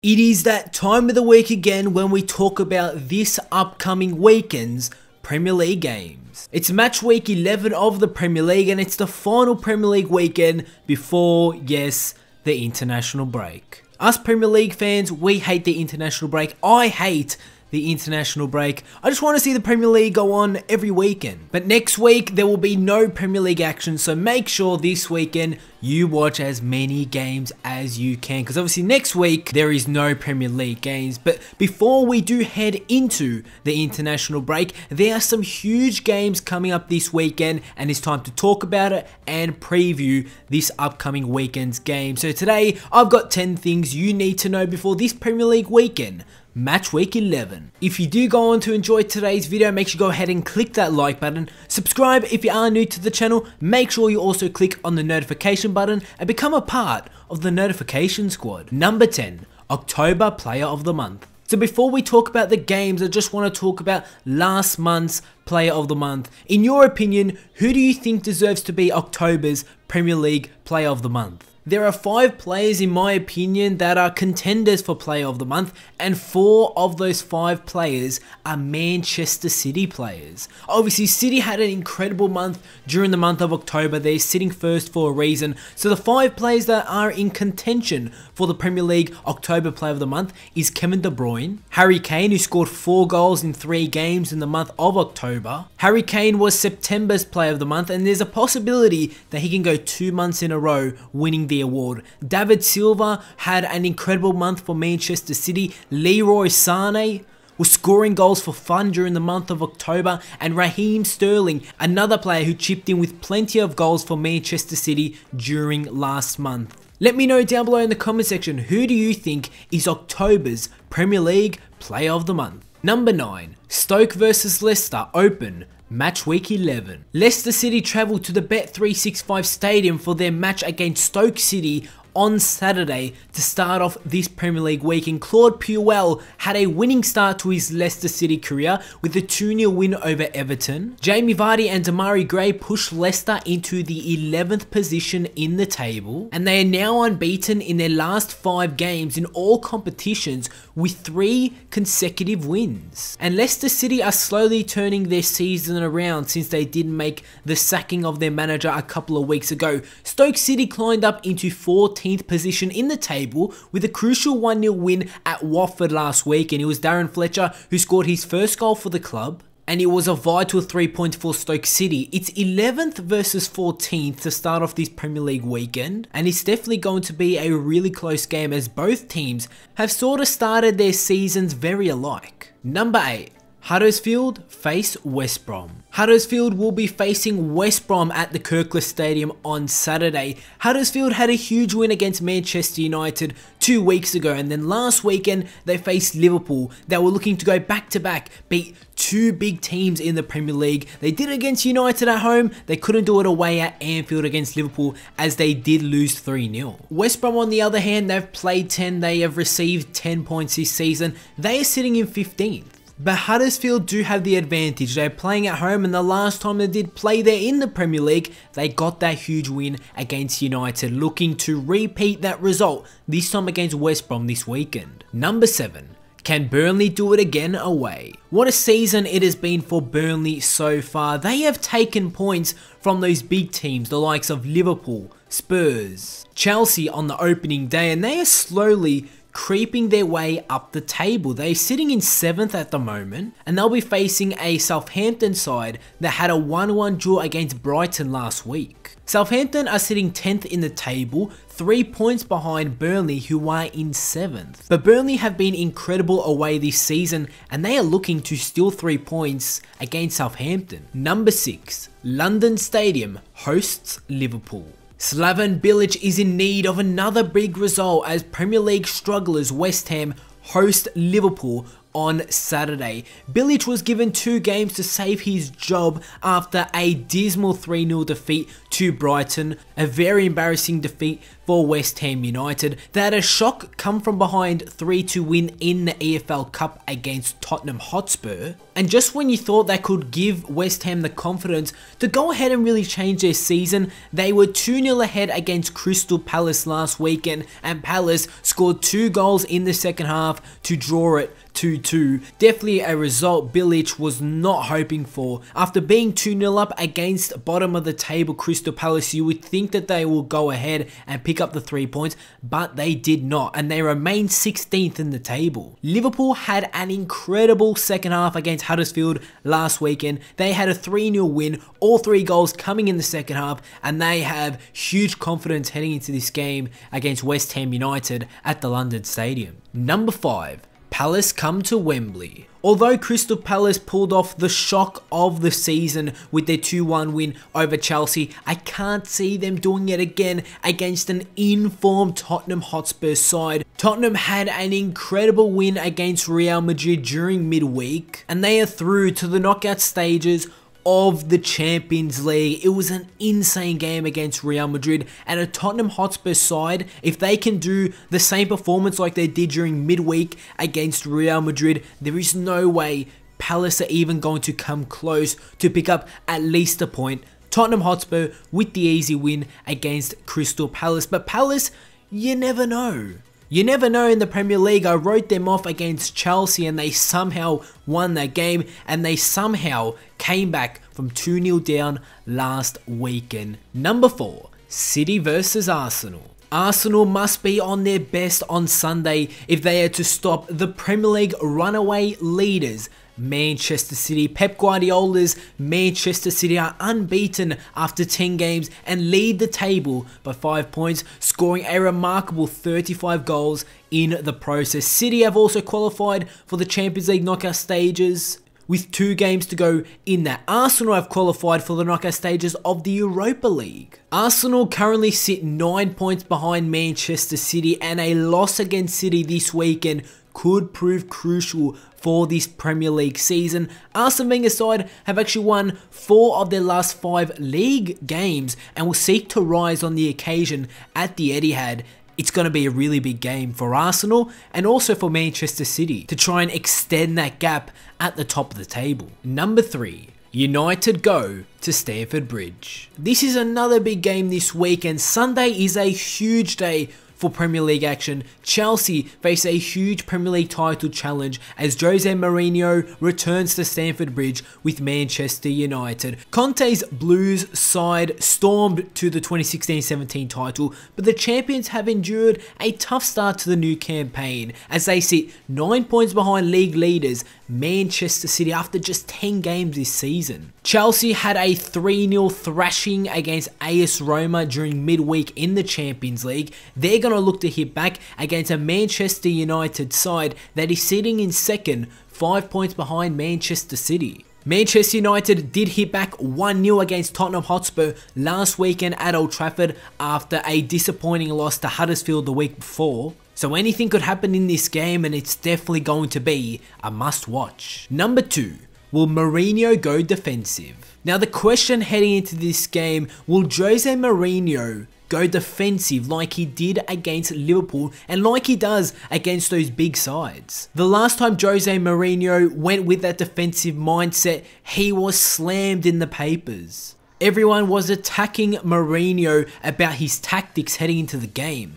It is that time of the week again when we talk about this upcoming weekend's Premier League games. It's match week 11 of the Premier League and it's the final Premier League weekend before, yes, the international break. Us Premier League fans, we hate the international break. I hate the international break. I just want to see the Premier League go on every weekend. But next week, there will be no Premier League action, so make sure this weekend you watch as many games as you can, because obviously next week, there is no Premier League games. But before we do head into the international break, there are some huge games coming up this weekend, and it's time to talk about it and preview this upcoming weekend's game. So today, I've got 10 things you need to know before this Premier League weekend. Match week 11. If you do go on to enjoy today's video, make sure you go ahead and click that like button. Subscribe if you are new to the channel. Make sure you also click on the notification button and become a part of the notification squad. Number 10, October Player of the Month. So before we talk about the games, I just want to talk about last month's Player of the Month. In your opinion, who do you think deserves to be October's Premier League Player of the Month? There are 5 players in my opinion that are contenders for Player of the Month, and 4 of those 5 players are Manchester City players. Obviously City had an incredible month during the month of October. They're sitting first for a reason. So the 5 players that are in contention for the Premier League October Player of the Month is Kevin De Bruyne, Harry Kane, who scored 4 goals in 3 games in the month of October. Harry Kane was September's Player of the Month, and there's a possibility that he can go 2 months in a row winning the award. David Silva had an incredible month for Manchester City. Leroy Sané was scoring goals for fun during the month of October, and Raheem Sterling, another player who chipped in with plenty of goals for Manchester City during last month. Let me know down below in the comment section, who do you think is October's Premier League Player of the Month? Number 9, Stoke versus Leicester Open. Match week 11. Leicester City travelled to the Bet365 stadium for their match against Stoke City on Saturday to start off this Premier League week, and Claude Puel had a winning start to his Leicester City career with a 2-0 win over Everton. Jamie Vardy and Demarai Gray pushed Leicester into the 11th position in the table, and they are now unbeaten in their last 5 games in all competitions with 3 consecutive wins. And Leicester City are slowly turning their season around since they did make the sacking of their manager a couple of weeks ago. Stoke City climbed up into 14th position in the table with a crucial 1-0 win at Watford last week, and it was Darren Fletcher who scored his first goal for the club, and it was a vital 3 points for Stoke City. It's 11th versus 14th to start off this Premier League weekend, and it's definitely going to be a really close game as both teams have sort of started their seasons very alike. Number 8. Huddersfield face West Brom. Huddersfield will be facing West Brom at the Kirklees Stadium on Saturday. Huddersfield had a huge win against Manchester United 2 weeks ago, and then last weekend they faced Liverpool. They were looking to go back-to-back, beat 2 big teams in the Premier League. They did it against United at home. They couldn't do it away at Anfield against Liverpool, as they did lose 3-0. West Brom, on the other hand, they've played 10. They have received 10 points this season. They are sitting in 15th. But Huddersfield do have the advantage. They're playing at home, and the last time they did play there in the Premier League, they got that huge win against United, looking to repeat that result, this time against West Brom this weekend. Number 7. Can Burnley do it again away? What a season it has been for Burnley so far. They have taken points from those big teams, the likes of Liverpool, Spurs, Chelsea on the opening day, and they are slowly creeping their way up the table. They're sitting in 7th at the moment, and they'll be facing a Southampton side that had a 1-1 draw against Brighton last week. Southampton are sitting 10th in the table, 3 points behind Burnley, who are in 7th. But Burnley have been incredible away this season, and they are looking to steal 3 points against Southampton. Number 6. London Stadium hosts Liverpool. Slaven Bilic is in need of another big result as Premier League strugglers West Ham host Liverpool on Saturday. Bilic was given 2 games to save his job after a dismal 3-0 defeat to Brighton, a very embarrassing defeat for West Ham United. They had a shock come from behind 3-2 win in the EFL Cup against Tottenham Hotspur, and just when you thought they could give West Ham the confidence to go ahead and really change their season, they were 2-0 ahead against Crystal Palace last weekend, and Palace scored 2 goals in the second half to draw it 2-2. Definitely a result Bilic was not hoping for. After being 2-0 up against bottom of the table Crystal Palace, you would think that they will go ahead and pick up the 3 points, but they did not, and they remained 16th in the table. Liverpool had an incredible second half against Huddersfield last weekend. They had a 3-0 win, all 3 goals coming in the second half, and they have huge confidence heading into this game against West Ham United at the London Stadium. Number 5. Palace come to Wembley. Although Crystal Palace pulled off the shock of the season with their 2-1 win over Chelsea, I can't see them doing it again against an informed Tottenham Hotspur side. Tottenham had an incredible win against Real Madrid during midweek, and they are through to the knockout stages of the Champions League. It was an insane game against Real Madrid, and a Tottenham Hotspur side, if they can do the same performance like they did during midweek against Real Madrid, there is no way Palace are even going to come close to pick up at least a point. Tottenham Hotspur with the easy win against Crystal Palace, but Palace, you never know. You never know in the Premier League. I wrote them off against Chelsea and they somehow won that game, and they somehow came back from 2-0 down last weekend. Number 4, City versus Arsenal. Arsenal must be on their best on Sunday if they are to stop the Premier League runaway leaders, Manchester City. Pep Guardiola's Manchester City are unbeaten after 10 games and lead the table by 5 points, scoring a remarkable 35 goals in the process. City have also qualified for the Champions League knockout stages with 2 games to go in that. Arsenal have qualified for the knockout stages of the Europa League. Arsenal currently sit 9 points behind Manchester City, and a loss against City this weekend could prove crucial for this Premier League season. Arsene Wenger's side have actually won 4 of their last 5 league games and will seek to rise on the occasion at the Etihad. It's going to be a really big game for Arsenal and also for Manchester City to try and extend that gap at the top of the table. Number 3. United go to Stamford Bridge. This is another big game this week, and Sunday is a huge day for Premier League action. Chelsea face a huge Premier League title challenge as Jose Mourinho returns to Stamford Bridge with Manchester United. Conte's Blues side stormed to the 2016-17 title, but the champions have endured a tough start to the new campaign as they sit 9 points behind league leaders Manchester City after just 10 games this season. Chelsea had a 3-0 thrashing against AS Roma during midweek in the Champions League. They're going to look to hit back against a Manchester United side that is sitting in second, 5 points behind Manchester City. Manchester United did hit back 1-0 against Tottenham Hotspur last weekend at Old Trafford after a disappointing loss to Huddersfield the week before. So anything could happen in this game, and it's definitely going to be a must watch. Number 2. Will Mourinho go defensive? Now the question heading into this game, will Jose Mourinho go defensive like he did against Liverpool and like he does against those big sides? The last time Jose Mourinho went with that defensive mindset, he was slammed in the papers. Everyone was attacking Mourinho about his tactics heading into the game.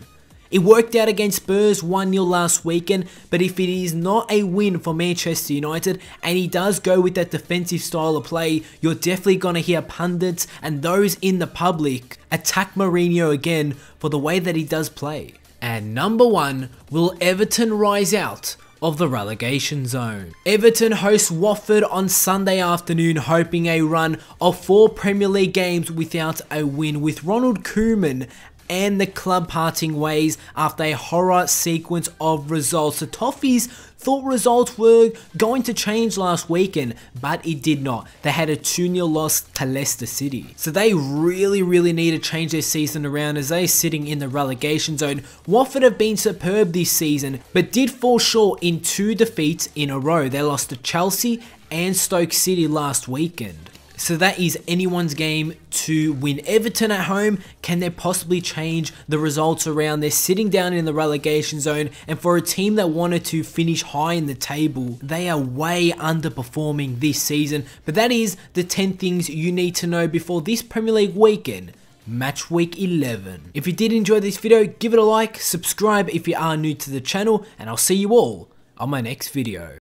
It worked out against Spurs 1-0 last weekend, but if it is not a win for Manchester United and he does go with that defensive style of play, you're definitely going to hear pundits and those in the public attack Mourinho again for the way that he does play. And number 1, will Everton rise out of the relegation zone? Everton host Watford on Sunday afternoon, hoping a run of 4 Premier League games without a win, with Ronald Koeman and the club parting ways after a horror sequence of results. The Toffees thought results were going to change last weekend, but it did not. They had a 2-0 loss to Leicester City. So they really need to change their season around as they're sitting in the relegation zone. Watford have been superb this season, but did fall short in 2 defeats in a row. They lost to Chelsea and Stoke City last weekend. So that is anyone's game to win. Everton at home, can they possibly change the results around? They're sitting down in the relegation zone, and for a team that wanted to finish high in the table, they are way underperforming this season. But that is the 10 things you need to know before this Premier League weekend. Match week 11. If you did enjoy this video, give it a like, subscribe if you are new to the channel, and I'll see you all on my next video.